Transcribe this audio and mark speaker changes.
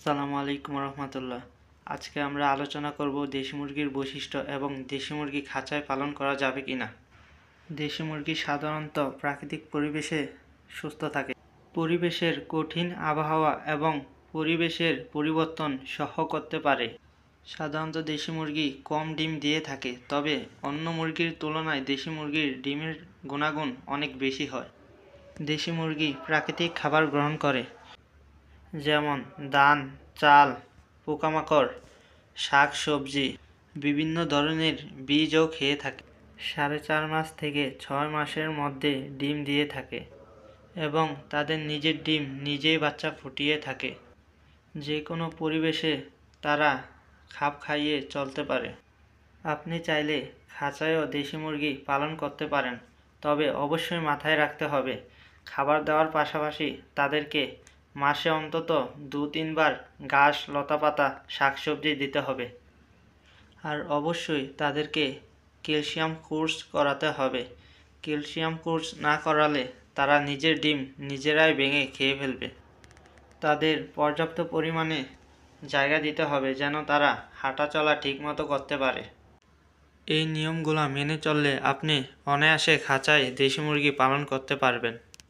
Speaker 1: আসসালামু আলাইকুম রহমতুল্লাহ। আজকে আমরা আলোচনা করব দেশি মুরগির বৈশিষ্ট্য এবং দেশি মুরগি খাঁচায় পালন করা যাবে কিনা। দেশি মুরগি সাধারণত প্রাকৃতিক পরিবেশে সুস্থ থাকে। পরিবেশের কঠিন আবহাওয়া এবং পরিবেশের পরিবর্তন সহ্য করতে পারে। সাধারণত দেশি মুরগি কম ডিম দিয়ে থাকে, তবে অন্য মুরগির তুলনায় দেশি মুরগির ডিমের গুণাগুণ অনেক বেশি হয়। দেশি মুরগি প্রাকৃতিক খাবার গ্রহণ করে, যেমন ধান, চাল, পোকামাকড়, শাক সবজি, বিভিন্ন ধরনের বীজও খেয়ে থাকে। 4.5 মাস থেকে 6 মাসের মধ্যে ডিম দিয়ে থাকে এবং তাদের নিজের ডিম নিজেই বাচ্চা ফুটিয়ে থাকে। যে কোনো পরিবেশে তারা খাপ খাইয়ে চলতে পারে। আপনি চাইলে খাঁচায়ও দেশি মুরগি পালন করতে পারেন, তবে অবশ্যই মাথায় রাখতে হবে খাবার দেওয়ার পাশাপাশি তাদেরকে মাসে অন্তত 2-3 বার ঘাস, লতাপাতা, শাকসবজি দিতে হবে। আর অবশ্যই তাদেরকে ক্যালসিয়াম কোর্স করাতে হবে। ক্যালসিয়াম কোর্স না করালে তারা নিজের ডিম নিজেরাই ভেঙে খেয়ে ফেলবে। তাদের পর্যাপ্ত পরিমাণে জায়গা দিতে হবে যেন তারা হাঁটাচলা ঠিকমতো করতে পারে। এই নিয়মগুলো মেনে চললে আপনি অনায়াসে খাঁচায় দেশি মুরগি পালন করতে পারবেন।